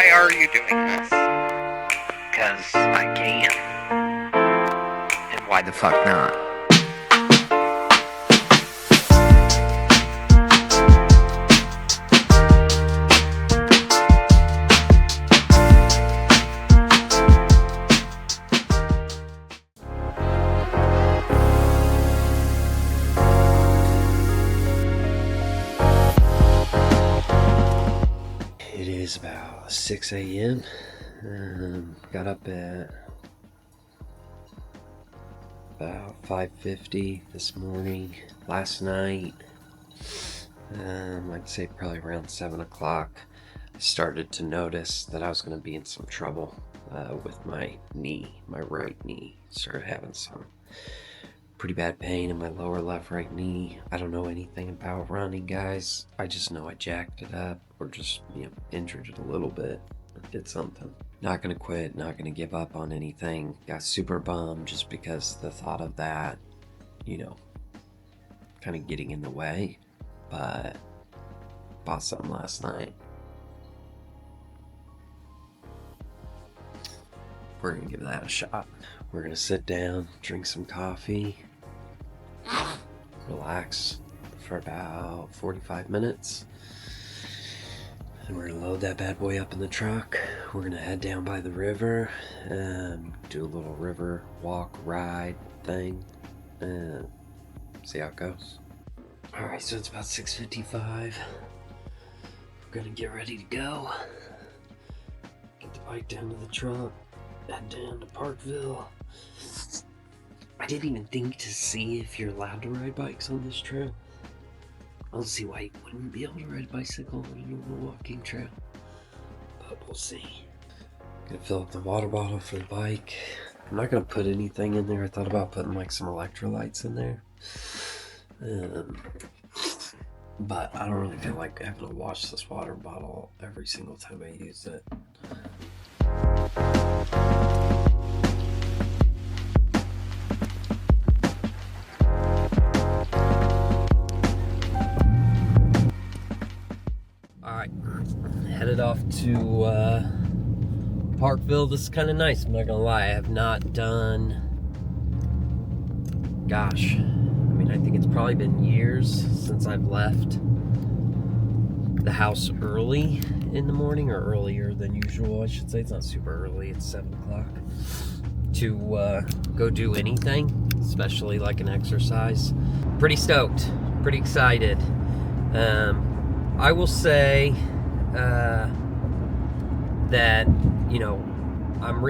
Why are you doing this? Because I can. And why the fuck not? It is about 6 a.m. Got up at about 5:50 this morning. Last night, I'd say probably around 7 o'clock, I started to notice that I was going to be in some trouble with my knee, my right knee. Started having some pretty bad pain in my lower left right knee. I don't know anything about running, guys. I just know I jacked it up or just, injured it a little bit. Did something. Not gonna quit, not gonna give up on anything. Got super bummed just because the thought of that, kind of getting in the way. But bought something last night. We're gonna give that a shot. We're gonna sit down, drink some coffee, relax for about 45 minutes. And we're gonna load that bad boy up in the truck. We're gonna head down by the river, do a little river walk, ride thing, and see how it goes. Alright, so it's about 6:55. We're gonna get ready to go. Get the bike down to the truck, head down to Parkville. I didn't even think to see if you're allowed to ride bikes on this trail. I don't see why you wouldn't be able to ride a bicycle on a normal walking trail, but we'll see. Gonna fill up the water bottle for the bike. I'm not gonna put anything in there. I thought about putting like some electrolytes in there, but I don't really feel like having to wash this water bottle every single time I use it. Headed off to Parkville. This is kind of nice, I'm not gonna lie. I have not done, I think it's probably been years since I've left the house early in the morning, or earlier than usual, I should say. It's not super early, it's 7 o'clock, to go do anything, especially like an exercise. Pretty stoked, pretty excited. I will say that, I'm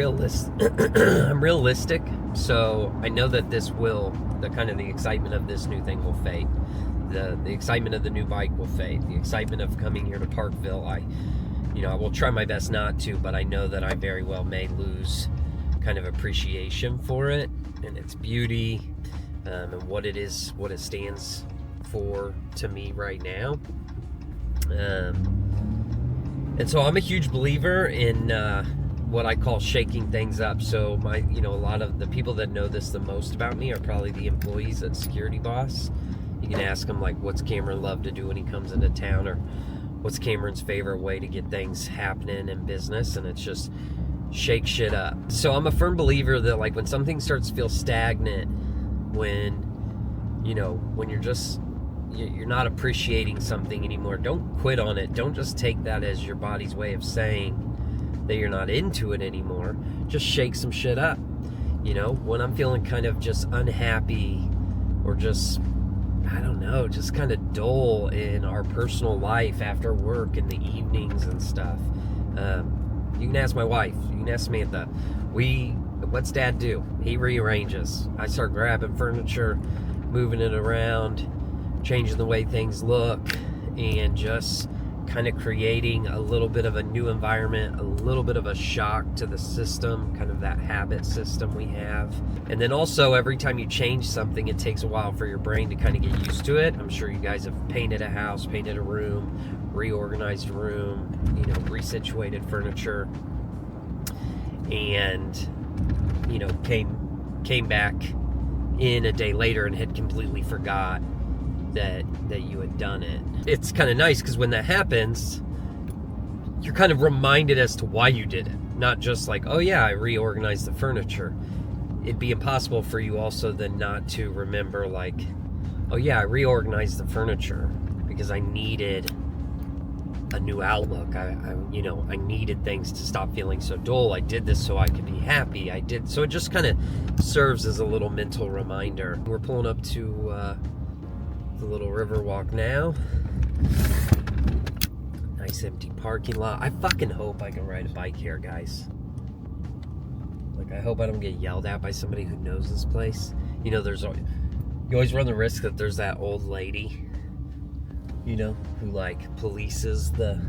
realistic, so I know that the excitement of this new thing will fade. The excitement of the new bike will fade. The excitement of coming here to Parkville, I will try my best not to, but I know that I very well may lose kind of appreciation for it and its beauty, and what it stands for to me right now. And so I'm a huge believer in what I call shaking things up. So a lot of the people that know this the most about me are probably the employees at Security Boss. You can ask them, like, what's Cameron love to do when he comes into town, or what's Cameron's favorite way to get things happening in business, and it's just shake shit up. So I'm a firm believer that, like, when something starts to feel stagnant, when you're not appreciating something anymore, don't quit on it. Don't just take that as your body's way of saying that you're not into it anymore. Just shake some shit up. When I'm feeling kind of just unhappy, or just, I don't know, just kind of dull in our personal life after work in the evenings and stuff, you can ask my wife, you can ask Samantha. What's Dad do? He rearranges. I start grabbing furniture, moving it around, changing the way things look, and just kind of creating a little bit of a new environment, a little bit of a shock to the system, kind of that habit system we have. And then also, every time you change something, it takes a while for your brain to kind of get used to it. I'm sure you guys have painted a house, painted a room, reorganized a room, resituated furniture, and came back in a day later and had completely forgot that you had done it. It's kind of nice, because when that happens, you're kind of reminded as to why you did it. Not just like, oh yeah, I reorganized the furniture. It'd be impossible for you also then not to remember like, oh yeah, I reorganized the furniture because I needed a new outlook. I needed things to stop feeling so dull. I did this so I could be happy. So it just kind of serves as a little mental reminder. We're pulling up to the little river walk now. Nice empty parking lot. I fucking hope I can ride a bike here, guys. Like, I hope I don't get yelled at by somebody who knows this place. You know, you always run the risk that there's that old lady, you know, who like polices the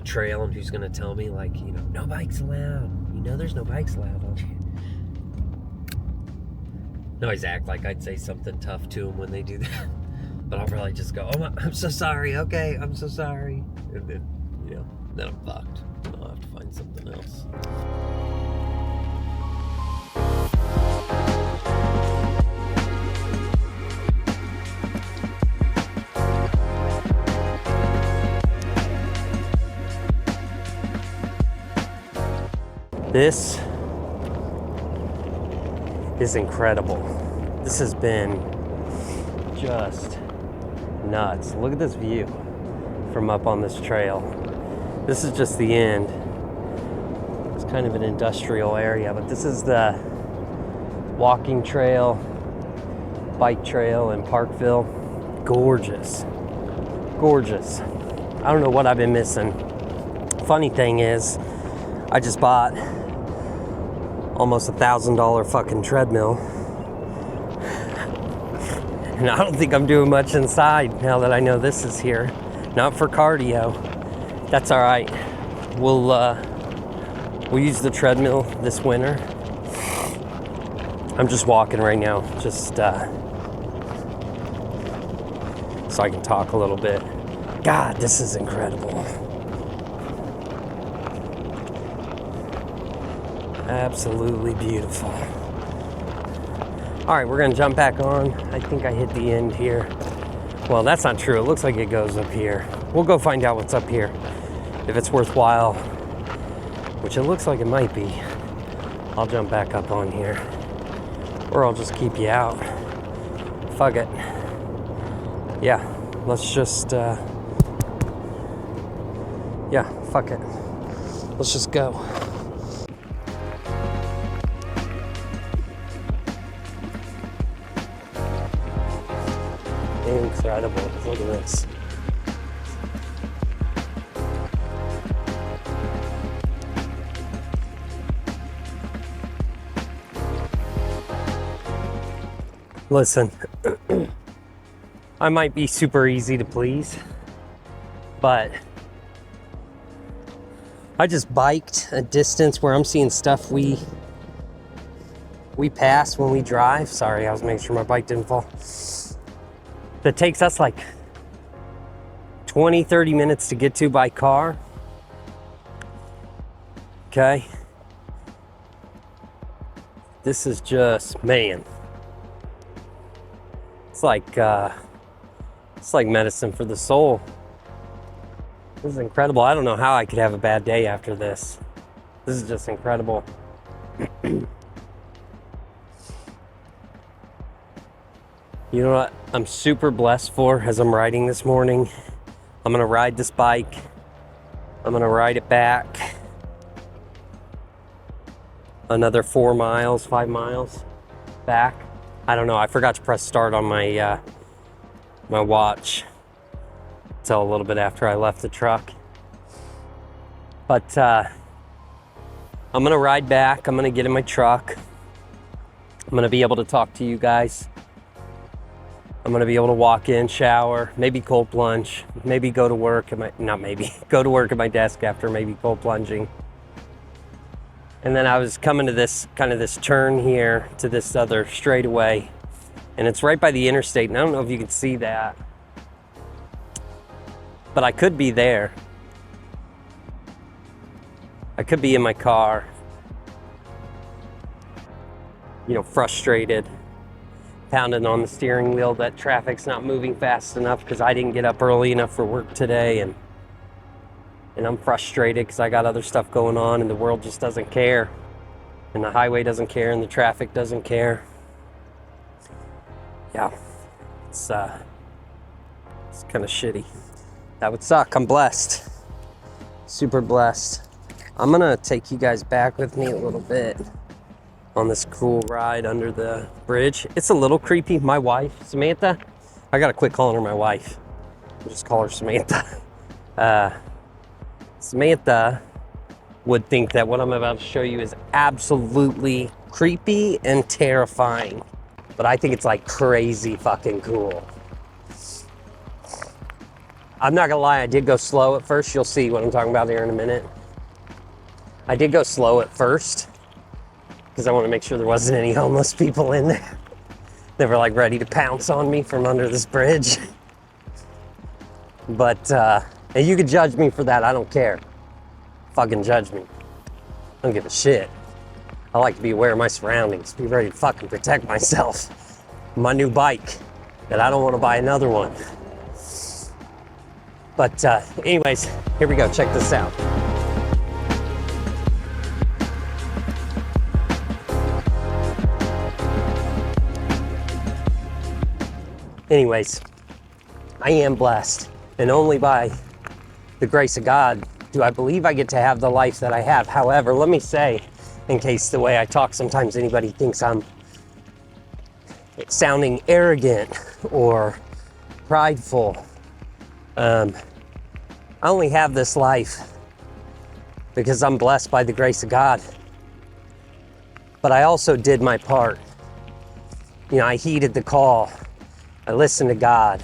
trail and who's gonna tell me like, you know, no bikes allowed. You know, there's no bikes allowed, don't you? I always act like I'd say something tough to them when they do that, but I'll probably just go, oh, I'm so sorry. Okay, I'm so sorry, and then, you know, then I'm fucked. I'll have to find something else. This is incredible. This has been just nuts. Look at this view from up on this trail. This is just the end. It's kind of an industrial area, but this is the walking trail, bike trail in Parkville. Gorgeous. Gorgeous. I don't know what I've been missing. Funny thing is, I just bought almost $1,000 fucking treadmill. And I don't think I'm doing much inside now that I know this is here. Not for cardio. That's all right. We'll use the treadmill this winter. I'm just walking right now, just so I can talk a little bit. God, this is incredible. Absolutely beautiful. All right, we're gonna jump back on. I think I hit the end here. Well, that's not true. It looks like it goes up here. We'll go find out what's up here. If it's worthwhile, which it looks like it might be, I'll jump back up on here. Or I'll just keep you out. Fuck it. Yeah, let's just, yeah, fuck it. Let's just go. Incredible. Look at this. Listen, I might be super easy to please, but I just biked a distance where I'm seeing stuff we pass when we drive. Sorry, I was making sure my bike didn't fall. That takes us like 20-30 minutes to get to by car. Okay. This is just, man. It's like medicine for the soul. This is incredible. I don't know how I could have a bad day after this. This is just incredible. You know what I'm super blessed for as I'm riding this morning? I'm gonna ride this bike. I'm gonna ride it back another 4 miles, 5 miles back. I don't know, I forgot to press start on my my watch until a little bit after I left the truck. But I'm gonna ride back, I'm gonna get in my truck. I'm gonna be able to talk to you guys. I'm gonna be able to walk in, shower, maybe cold plunge, maybe go to work at my, go to work at my desk after maybe cold plunging. And then I was coming to this, kind of this turn here to this other straightaway, and it's right by the interstate, and I don't know if you can see that, but I could be there. I could be in my car, you know, frustrated, pounding on the steering wheel that traffic's not moving fast enough because I didn't get up early enough for work today, and and I'm frustrated because I got other stuff going on and the world just doesn't care, and the highway doesn't care, and the traffic doesn't care. Yeah, it's kind of shitty. That would suck. I'm blessed, super blessed. I'm gonna take you guys back with me a little bit on this cool ride under the bridge. It's a little creepy. My wife, Samantha, I gotta quit calling her my wife. I'll just call her Samantha. Samantha would think that what I'm about to show you is absolutely creepy and terrifying. But I think it's like crazy fucking cool. I'm not gonna lie, I did go slow at first. You'll see what I'm talking about here in a minute. I did go slow at first because I want to make sure there wasn't any homeless people in there. They were like ready to pounce on me from under this bridge. But, and you can judge me for that, I don't care. Fucking judge me. I don't give a shit. I like to be aware of my surroundings, be ready to fucking protect myself. My new bike, that I don't want to buy another one. But anyways, here we go, check this out. Anyways, I am blessed, and only by the grace of God do I believe I get to have the life that I have. However, let me say, in case the way I talk, sometimes anybody thinks I'm sounding arrogant or prideful. I only have this life because I'm blessed by the grace of God. But I also did my part. You know, I heeded the call. I listened to God.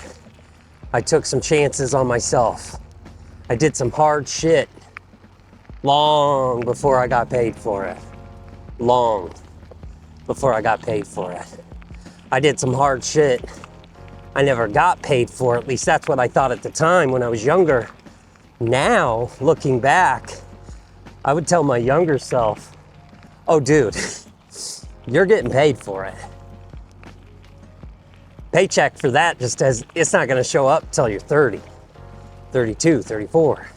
I took some chances on myself. I did some hard shit long before I got paid for it. Long before I got paid for it. I did some hard shit I never got paid for. At least that's what I thought at the time when I was younger. Now, looking back, I would tell my younger self, oh dude, you're getting paid for it. Paycheck for that just as it's not gonna show up till you're 30, 32, 34,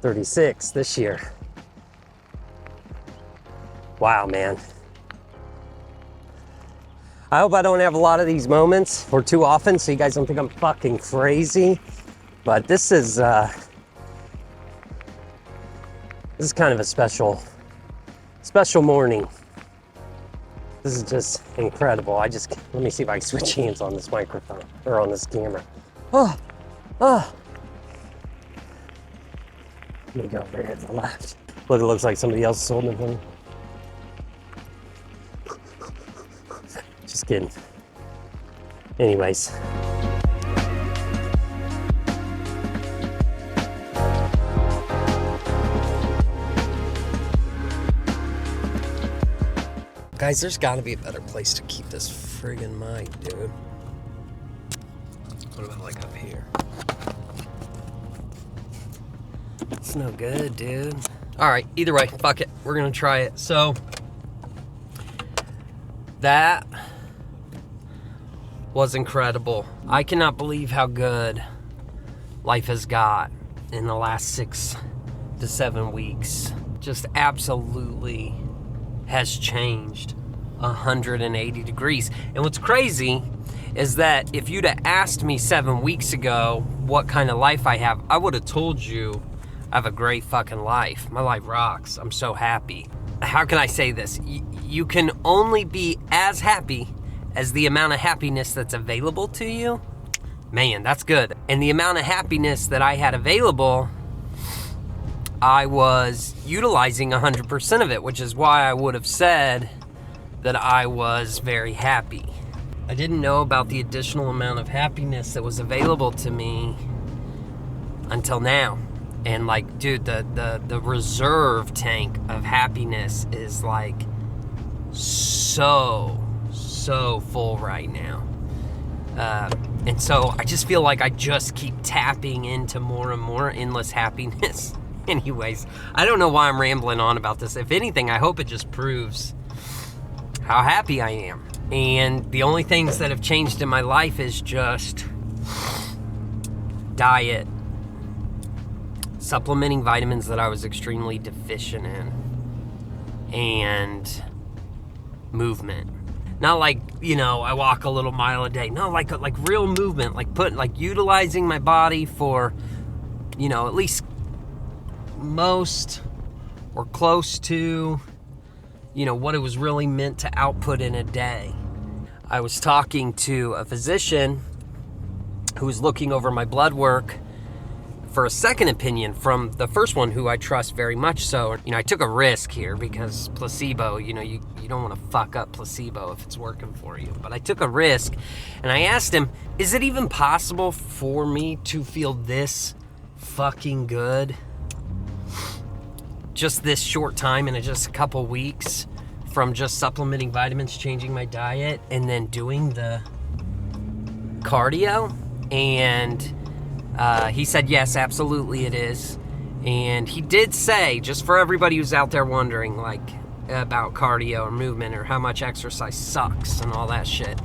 36 this year. Wow, man. I hope I don't have a lot of these moments or too often so you guys don't think I'm fucking crazy. But this is kind of a special morning. This is just incredible. Let me see if I can switch hands on this microphone or on this camera. Oh. Let me go over here to the left. Look, it looks like somebody else is holding it for me. Just kidding. Anyways. Guys, there's gotta be a better place to keep this friggin' mic, dude. What about like up here? It's no good, dude. All right, either way, fuck it. We're gonna try it. So, that was incredible. I cannot believe how good life has got in the last 6 to 7 weeks. Just absolutely has changed 180 degrees. And what's crazy is that if you'd have asked me 7 weeks ago what kind of life I have, I would have told you I have a great fucking life. My life rocks. I'm so happy. How can I say this? You can only be as happy as the amount of happiness that's available to you. Man, that's good. And the amount of happiness that I had available, I was utilizing 100% of it, which is why I would have said that I was very happy. I didn't know about the additional amount of happiness that was available to me until now. And like, dude, the reserve tank of happiness is like so full right now. And so I just feel like I just keep tapping into more and more endless happiness. Anyways, I don't know why I'm rambling on about this. If anything, I hope it just proves how happy I am. And the only things that have changed in my life is just diet, supplementing vitamins that I was extremely deficient in, and movement. Not like, you know, I walk a little mile a day. No, like real movement, like utilizing my body for, you know, at least most or close to, you know, what it was really meant to output in a day. I was talking to a physician who was looking over my blood work for a second opinion from the first one, who I trust very much so. You know, I took a risk here because placebo, you know, you don't want to fuck up placebo if it's working for you. But I took a risk, and I asked him, is it even possible for me to feel this fucking good just this short time, in just a couple weeks, from just supplementing vitamins, changing my diet, and then doing the cardio? And he said, yes, absolutely it is. And he did say, just for everybody who's out there wondering, like, about cardio or movement or how much exercise sucks and all that shit,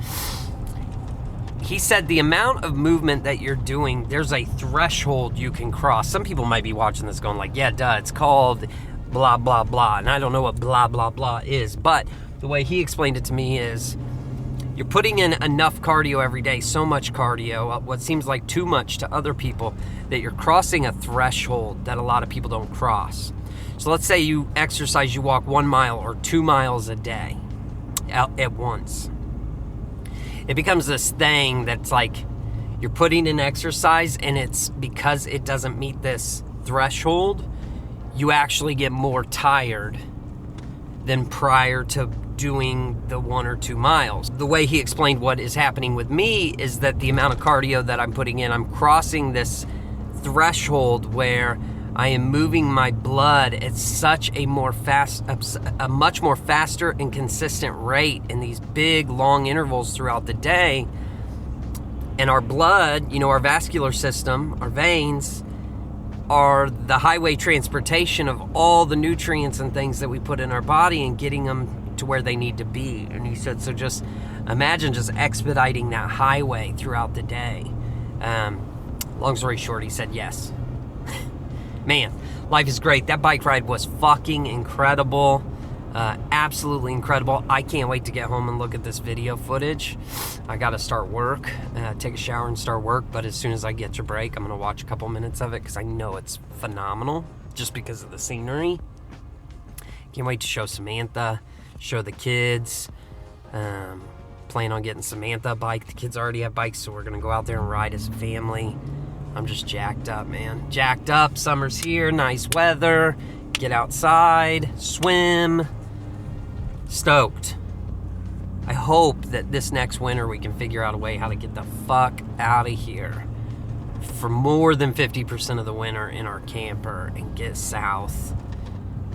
he said the amount of movement that you're doing, there's a threshold you can cross. Some people might be watching this going like, yeah, duh, it's called blah, blah, blah. And I don't know what blah, blah, blah is. But the way he explained it to me is, you're putting in enough cardio every day, so much cardio, what seems like too much to other people, that you're crossing a threshold that a lot of people don't cross. So let's say you exercise, you walk 1 mile or 2 miles a day out at once. It becomes this thing that's like you're putting in exercise, and it's because it doesn't meet this threshold, you actually get more tired than prior to doing the 1 or 2 miles. The way he explained what is happening with me is that the amount of cardio that I'm putting in, I'm crossing this threshold where I am moving my blood at such a much more faster and consistent rate in these big long intervals throughout the day. And our blood, you know, our vascular system, our veins, are the highway transportation of all the nutrients and things that we put in our body and getting them to where they need to be. And he said, so just imagine just expediting that highway throughout the day. Long story short, he said yes. Man, life is great. That bike ride was fucking incredible. Absolutely incredible. I can't wait to get home and look at this video footage. I gotta start work, take a shower and start work, but as soon as I get to break, I'm gonna watch a couple minutes of it because I know it's phenomenal just because of the scenery. Can't wait to show Samantha, show the kids. Plan on getting Samantha a bike. The kids already have bikes, so we're gonna go out there and ride as a family. I'm just jacked up, man. Jacked up. Summer's here, nice weather. Get outside, swim. Stoked. I hope that this next winter we can figure out a way how to get the fuck out of here for more than 50% of the winter in our camper and get south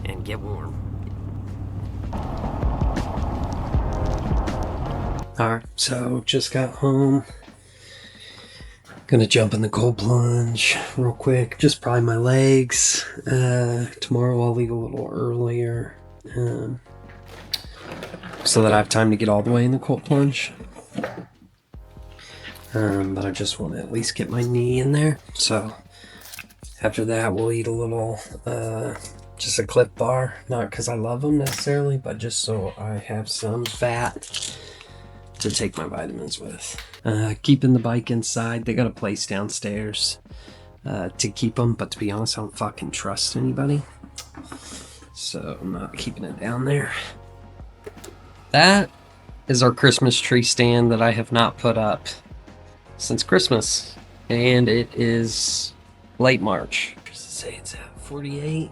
and get warm. Alright, so just got home. Gonna jump in the cold plunge real quick. Just pry my legs. Tomorrow I'll leave a little earlier so that I have time to get all the way in the cold plunge. But I just want to at least get my knee in there. So after that we'll eat a little, just a Clip Bar. Not because I love them necessarily, but just so I have some fat to take my vitamins with. Keeping the bike inside. They got a place downstairs to keep them, but to be honest, I don't fucking trust anybody, so I'm not keeping it down there. That is our Christmas tree stand that I have not put up since Christmas, and it is late March. Just to say it's at 48.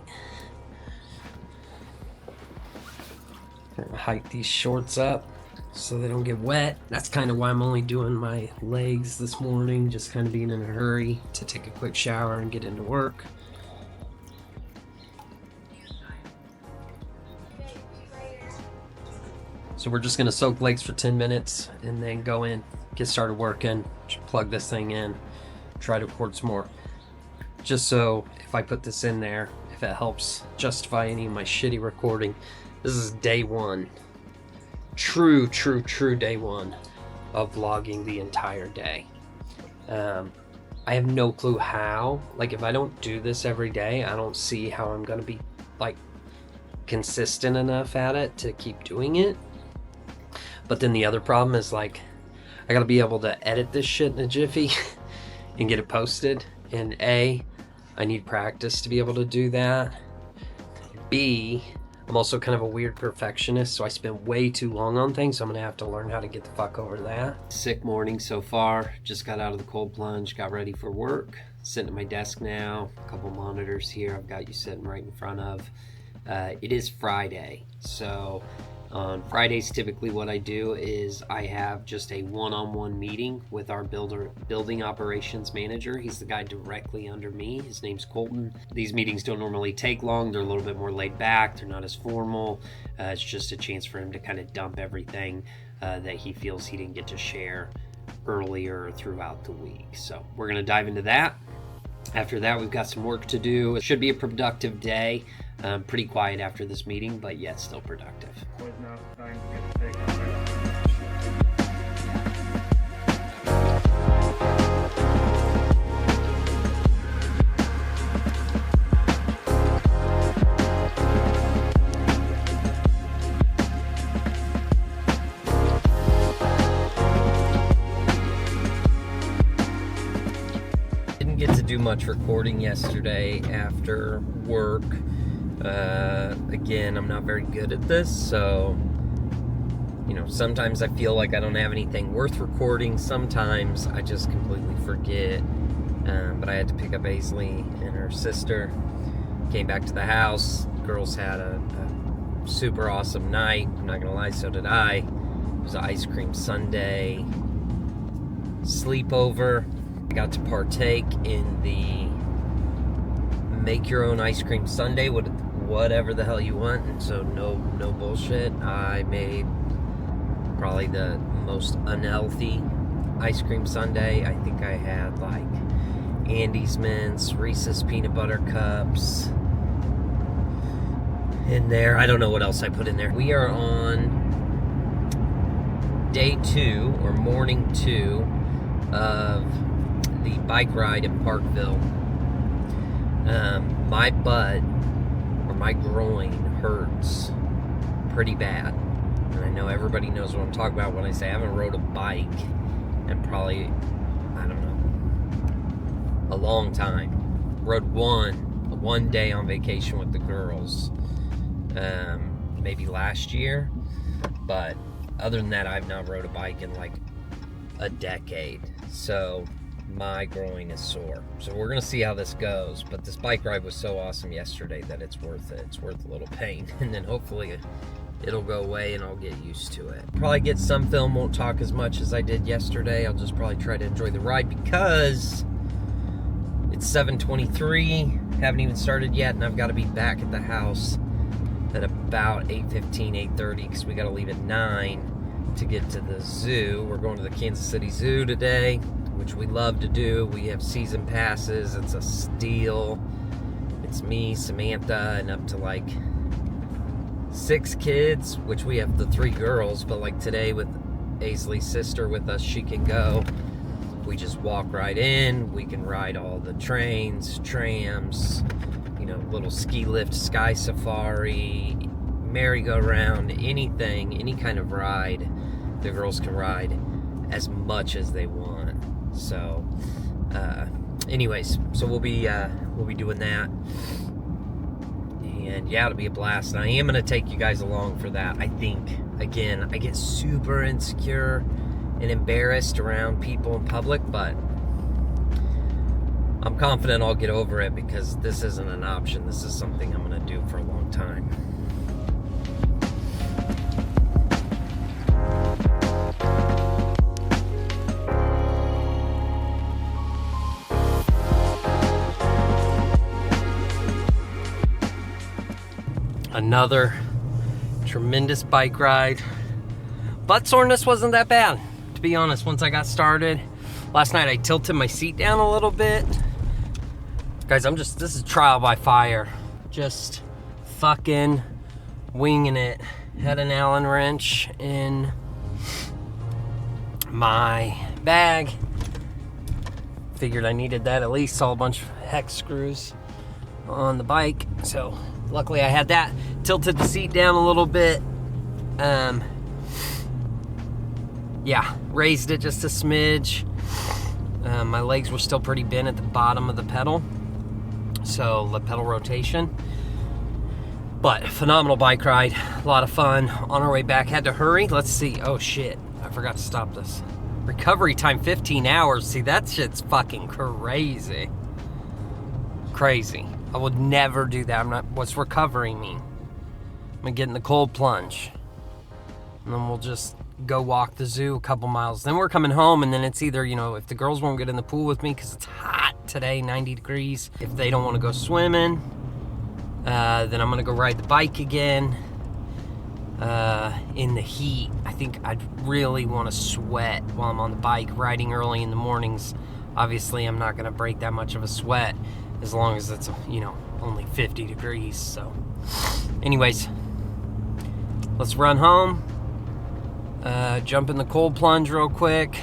Gonna hike these shorts up so they don't get wet. That's kind of why I'm only doing my legs this morning, just kind of being in a hurry to take a quick shower and get into work. So we're just gonna soak legs for 10 minutes and then go in, get started working, plug this thing in, try to record some more. Just so if I put this in there, if it helps justify any of my shitty recording, this is day one. True day one of vlogging the entire day. I have no clue how. Like, if I don't do this every day, I don't see how I'm gonna be like consistent enough at it to keep doing it. But then the other problem is, like, I gotta be able to edit this shit in a jiffy and get it posted. And A, I need practice to be able to do that. B, I'm also kind of a weird perfectionist, so I spend way too long on things, so I'm gonna have to learn how to get the fuck over that. Sick morning so far. Just got out of the cold plunge, got ready for work. Sitting at my desk now. A couple monitors here I've got you sitting right in front of. It is Friday, so on Fridays, typically what I do is I have just a one-on-one meeting with our building operations manager. He's the guy directly under me. His name's Colton. These meetings don't normally take long. They're a little bit more laid back. They're not as formal. It's just a chance for him to kind of dump everything that he feels he didn't get to share earlier throughout the week. So we're going to dive into that. After that, we've got some work to do. It should be a productive day. Pretty quiet after this meeting, but yet still productive. Didn't get to do much recording yesterday after work. Again, I'm not very good at this, so, you know, sometimes I feel like I don't have anything worth recording. Sometimes I just completely forget. But I had to pick up Aisley and her sister. Came back to the house. Girls had a super awesome night. I'm not gonna lie, so did I. It was an ice cream sundae sleepover. I got to partake in the make your own ice cream sundae with whatever the hell you want, and so no bullshit. I made probably the most unhealthy ice cream sundae. I think I had like Andes mints, Reese's peanut butter cups in there. I don't know what else I put in there. We are on day 2 or morning 2 of the bike ride in Parkville. My butt or my groin hurts pretty bad, and I know everybody knows what I'm talking about when I say I haven't rode a bike in probably, I don't know, a long time. Rode one day on vacation with the girls, maybe last year, but other than that I've not rode a bike in like a decade, so my groin is sore. So we're gonna see how this goes, but this bike ride was so awesome yesterday that it's worth it. It's worth a little pain, and then hopefully it'll go away and I'll get used to it. Probably get some film, won't talk as much as I did yesterday. I'll just probably try to enjoy the ride because it's 7:23, haven't even started yet, and I've got to be back at the house at about 8:15, 8:30, because we got to leave at 9 to get to the zoo. We're going to the Kansas City Zoo today, which we love to do. We have season passes. It's a steal. It's me, Samantha, and up to like 6 kids, which we have the 3 girls, but like today with Aisley's sister with us, she can go. We just walk right in. We can ride all the trains, trams, you know, little ski lift, sky safari, merry-go-round, anything, any kind of ride. The girls can ride as much as they want. So, anyways, so we'll be doing that, and yeah, it'll be a blast. And I am gonna take you guys along for that. I think, again, I get super insecure and embarrassed around people in public, but I'm confident I'll get over it because this isn't an option. This is something I'm gonna do for a long time. Another tremendous bike ride. Butt soreness wasn't that bad, to be honest, once I got started. Last night I tilted my seat down a little bit. Guys, this is trial by fire. Just fucking winging it. Had an Allen wrench in my bag. figured I needed that. At least saw a bunch of hex screws on the bike. So luckily I had that. Tilted the seat down a little bit. Yeah, raised it just a smidge. My legs were still pretty bent at the bottom of the pedal. So the pedal rotation. But phenomenal bike ride, a lot of fun. On our way back, had to hurry. Let's see. Oh shit, I forgot to stop this. Recovery time 15 hours. See, that shit's fucking crazy. Crazy. I would never do that. What's recovery mean? I'm gonna get in the cold plunge. And then we'll just go walk the zoo a couple miles. Then we're coming home, and then it's either, you know, if the girls won't get in the pool with me because it's hot today, 90 degrees. If they don't want to go swimming, then I'm gonna go ride the bike again in the heat. I think I'd really want to sweat while I'm on the bike riding early in the mornings. Obviously, I'm not gonna break that much of a sweat as long as it's, you know, only 50 degrees. So anyways, let's run home, jump in the cold plunge real quick,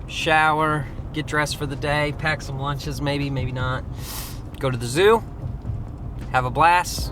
shower, get dressed for the day, pack some lunches, maybe not, go to the zoo, have a blast.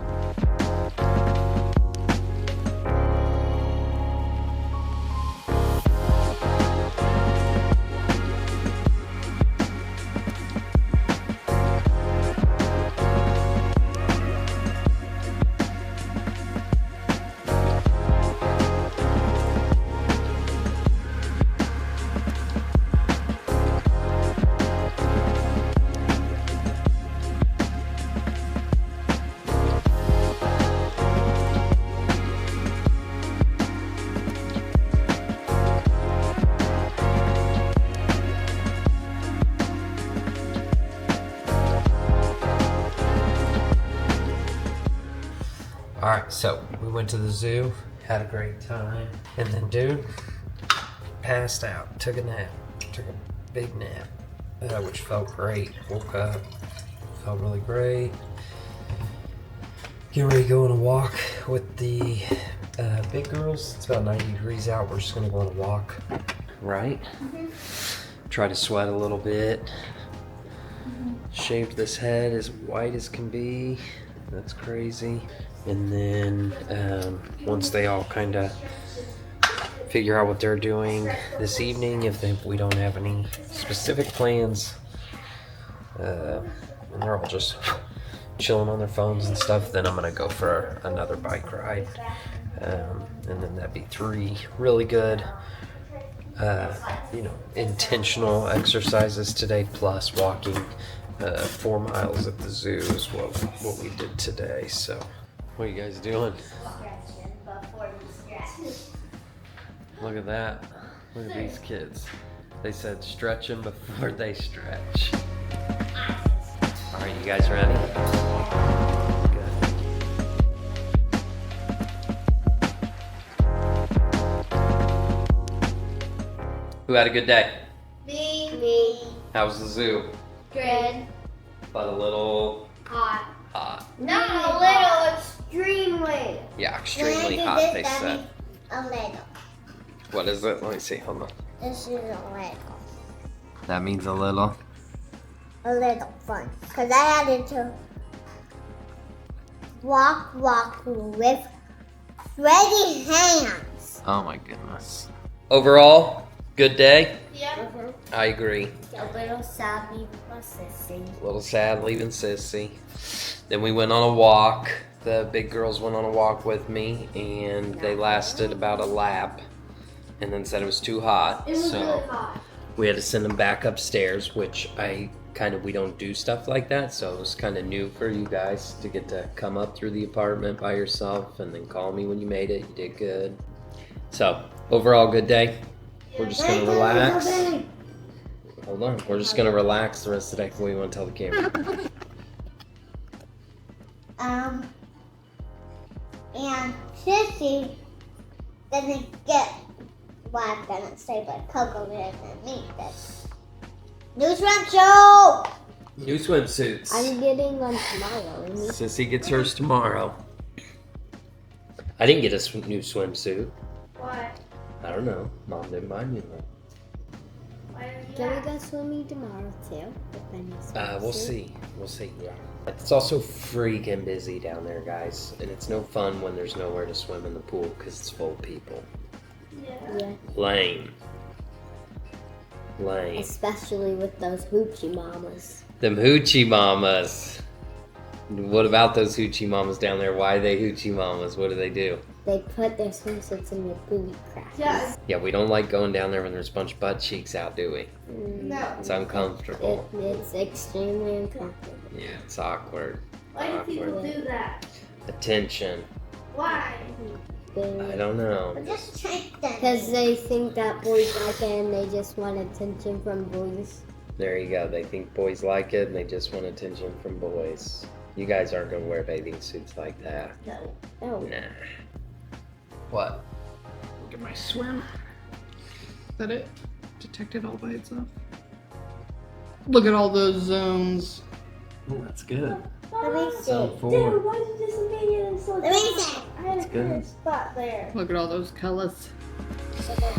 Alright, so we went to the zoo, had a great time, and then dude passed out, took a nap, took a big nap, which felt great. Woke up, felt really great. Getting ready to go on a walk with the big girls. It's about 90 degrees out. We're just gonna go on a walk, right? Try to sweat a little bit. Shaved this head as white as can be. That's crazy. And then once they all kind of figure out what they're doing this evening, if we don't have any specific plans, and they're all just chilling on their phones and stuff, then I'm gonna go for another bike ride, and then that'd be 3 really good intentional exercises today, plus walking 4 miles at the zoo is what we did today. So what are you guys doing? Look at that. Look at these kids. They said stretching before they stretch. All right, you guys ready? Good. Who had a good day? Me. How was the zoo? Good. But a little Hot. hot. Not a little, extremely. Yeah, extremely hot, they said. A little. What is it? Let me see, hold on. This is a little. That means a little? A little fun. Because I had to walk with sweaty hands. Oh my goodness. Overall, good day? Yeah. I agree. A little sad leaving Sissy. A little sad leaving Sissy. Then we went on a walk. The big girls went on a walk with me, and they lasted about a lap, and then said it was too hot. It was so really hot. we had to send them back upstairs, which we don't do stuff like that, so it was kind of new for you guys to get to come up through the apartment by yourself and then call me when you made it. You did good. So overall, good day. We're just gonna relax. Hold on. We're just gonna relax the rest of the day. What do you want to tell the camera? And Sissy doesn't get what I'm gonna say, but Coco doesn't mean this. New swimsuit! New swimsuits. I'm getting one tomorrow. Sissy gets hers tomorrow. I didn't get a new swimsuit. Why? I don't know. Mom didn't buy me one. Why Can we go swimming tomorrow too? We'll see. We'll see. It's also freaking busy down there, guys. And it's no fun when there's nowhere to swim in the pool because it's full of people. Yeah. Lame. Especially with those hoochie mamas. Them hoochie mamas. What about those hoochie mamas down there? Why are they hoochie mamas? What do they do? They put their swimsuits in their booty cracks. Yeah, we don't like going down there when there's a bunch of butt cheeks out, do we? No. It's uncomfortable. It's extremely uncomfortable. Yeah, it's awkward. Why do people do that? Attention. Why? I don't know. Just check them. Because they think that boys like it and they just want attention from boys. There you go. They think boys like it and they just want attention from boys. You guys aren't going to wear bathing suits like that. No. Oh. Nah. What? Look at my swim. Is that it? Detected all by itself. Look at all those zones. Oh, that's good. Let me see. So forward. Dude, why did you disappear and so Let me see. I had That's a good. clear spot there. Look at all those colors. That's good.